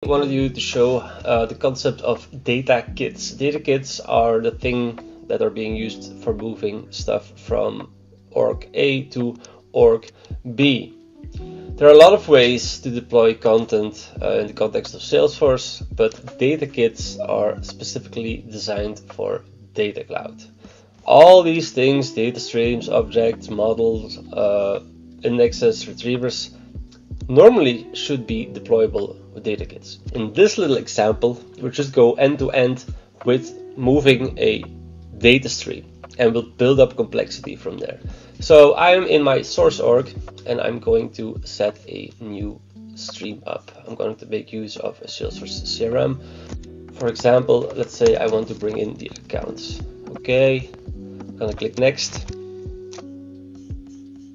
wanted you to show the concept of data kits. Data kits are the thing that are being used for moving stuff from org A to org B. There are a lot of ways to deploy content in the context of Salesforce, but data kits are specifically designed for Data Cloud. All these things, data streams, objects, models, indexes, retrievers, normally should be deployable with data kits. In this little example, we'll just go end to end with moving a data stream, and we'll build up complexity from there. So I'm in my source org, and I'm going to set a new stream up. I'm going to make use of a Salesforce CRM. For example, let's say I want to bring in the accounts. Okay, I'm gonna click next.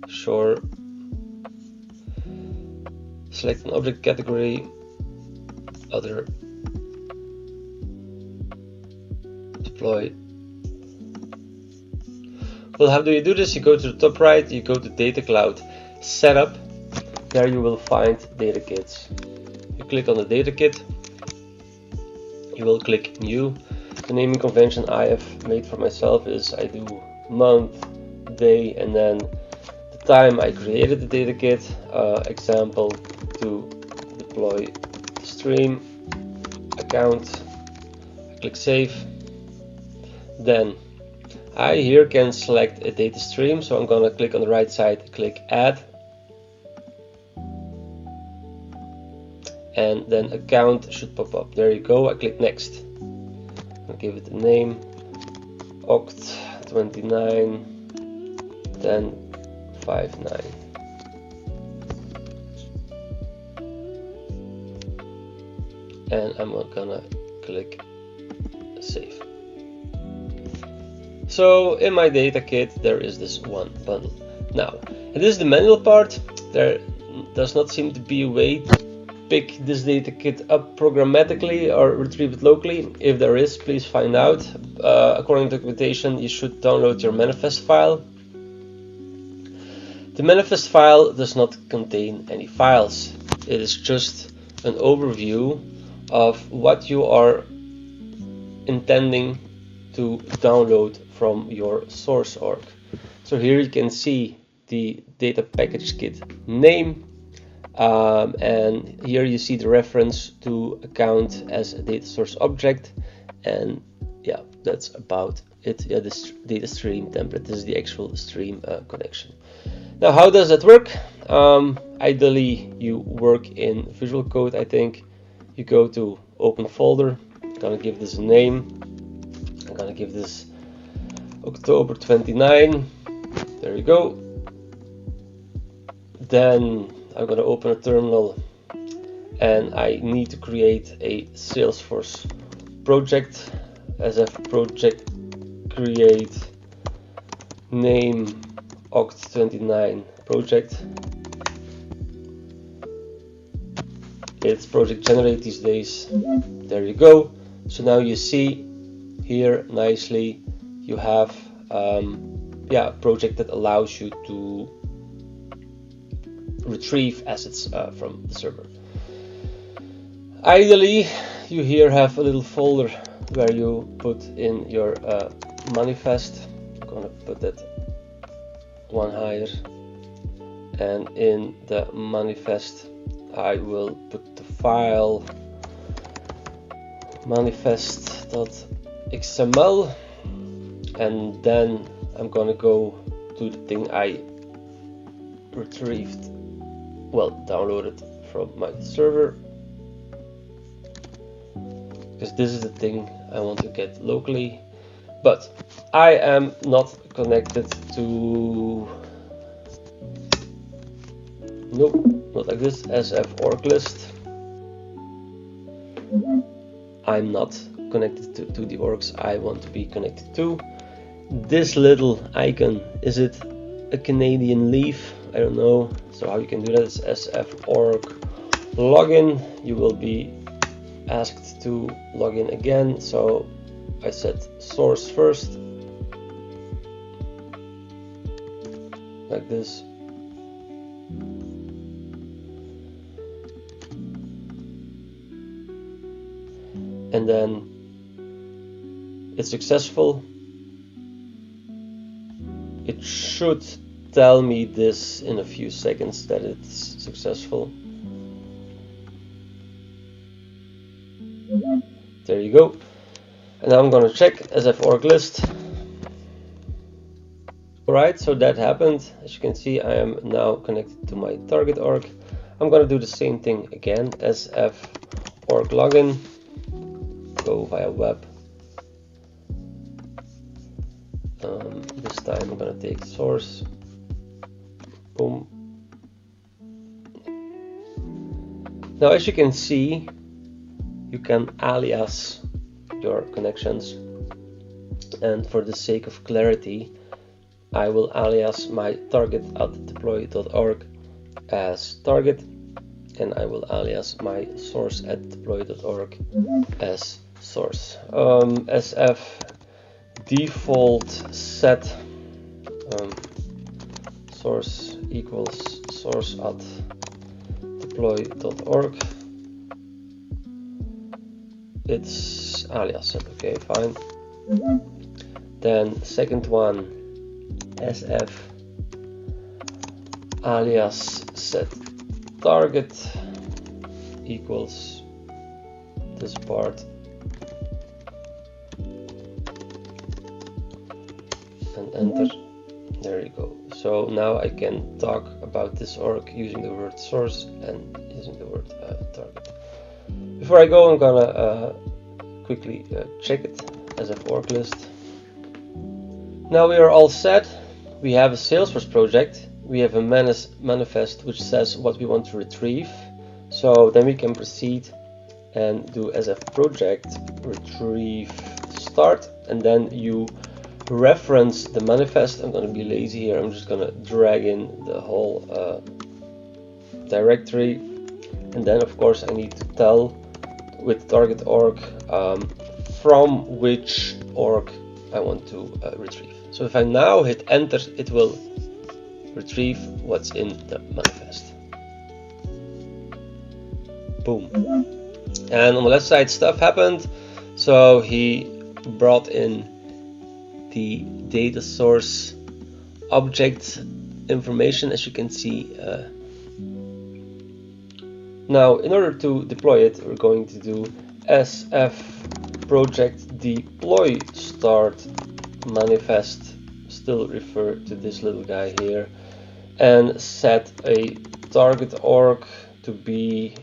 Sure. Select an object category, other, deploy. Well, how do you do this? You go to the top right, you go to Data Cloud Setup. There you will find data kits. You click on the data kit, you will click New. The naming convention I have made for myself is I do month, day, and then the time I created the data kit. Example, to deploy the stream, account, I click Save. Then I here can select a data stream, so I'm gonna click on the right side, click Add, and then account should pop up. There you go. I click Next. I'll give it a name, Oct 29 1059. And I'm gonna click Save. So in my data kit there is this one bundle. Now, and this is the manual part. There does not seem to be a way to pick this data kit up programmatically or retrieve it locally. If there is, please find out. According to documentation, you should download your manifest file. The manifest file does not contain any files. It is just an overview of what you are intending to download from your source org. So here you can see the data package kit name, and here you see the reference to account as a data source object, and yeah, that's about it. Yeah, this data stream template, this is the actual stream connection. Now, how does that work? Ideally, you work in Visual Code. I think you go to Open Folder. I'm gonna give this a name. I'm gonna give this October 29. There you go. Then I'm gonna open a terminal, and I need to create a Salesforce project. SF project create name Oct29 project. It's project generate these days. There you go. So now you see here nicely you have a project that allows you to retrieve assets from the server. Ideally, you here have a little folder where you put in your manifest. I'm gonna put that one higher, and in the manifest I will put the file manifest.xml, and then I'm gonna go to the thing I retrieved, downloaded from my server, because this is the thing I want to get locally. But I am not connected to, nope, not like this, SF org list. I'm not connected to the orgs I want to be connected to. This little icon, is it a Canadian leaf? I don't know. So how you can do that is SF org login. You will be asked to log in again. So I set source first, like this. and then it's successful. It should tell me this in a few seconds that it's successful. There you go. And now I'm going to check SF org list. Alright, so that happened. As you can see, I am now connected to my target org. I'm going to do the same thing again. SF org login. Go via web. This time I'm going to take source. Boom. Now, as you can see, you can alias your connections. And for the sake of clarity, I will alias my target at deploy.org as target, and I will alias my source at deploy.org as source. SF default set source equals source at deploy.org. It's alias set, okay, fine. Then second one, SF alias set target equals this part, and enter. There you go. So now I can talk about this org using the word source and using the word target. Before I go, I'm gonna quickly check it as an org list. Now we are all set. We have a Salesforce project. We have a manifest which says what we want to retrieve. So then we can proceed and do SF project retrieve start, and then you reference the manifest. I'm going to be lazy here. I'm just going to drag in the whole directory, and then of course I need to tell with target org from which org I want to retrieve. So if I now hit enter, it will retrieve what's in the manifest. Boom. And on the left side stuff happened. So he brought in the data source object information, as you can see. Now in order to deploy it, we're going to do SF project deploy start manifest, still refer to this little guy here, and set a target org to be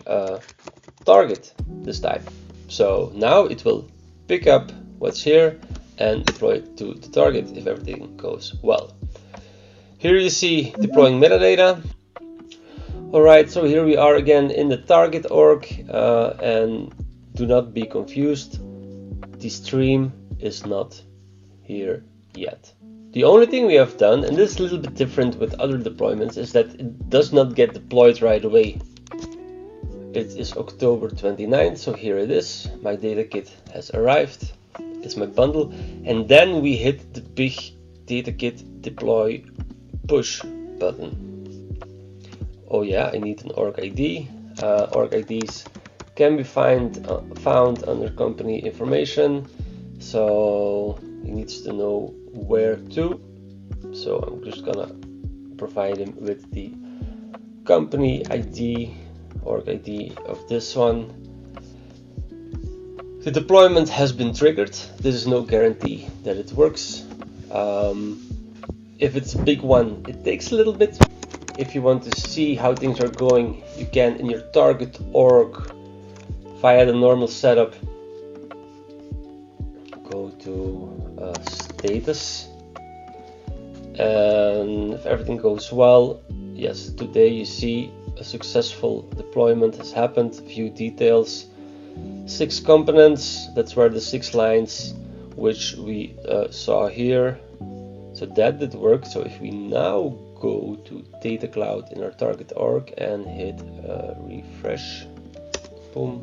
target this time. So now it will pick up what's here and deploy it to the target if everything goes well. Here you see deploying metadata. Alright, so here we are again in the target org, and do not be confused, the stream is not here yet. The only thing we have done, and this is a little bit different with other deployments, is that it does not get deployed right away. It is October 29th, so here it is. My data kit has arrived. It's my bundle, and then we hit the big data kit deploy push button. Oh yeah, I need an org ID. Org IDs can be found under company information, so he needs to know where to. So I'm just gonna provide him with the company ID, org ID of this one. The deployment has been triggered. This is no guarantee that it works. If it's a big one, it takes a little bit. If you want to see how things are going, you can in your target org via the normal setup go to status, and if everything goes well, yes, today you see a successful deployment has happened. View details, 6 components, that's where the 6 lines which we saw here, so that did work. So if we now go to Data Cloud in our target org and hit refresh, boom,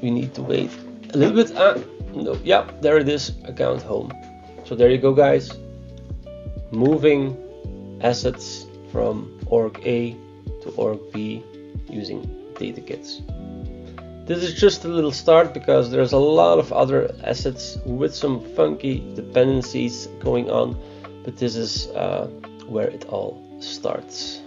we need to wait a little bit. No, yeah, there it is, account home. So there you go, guys, moving assets from org A to to org B using datakits. This is just a little start because there's a lot of other assets with some funky dependencies going on, but this is where it all starts.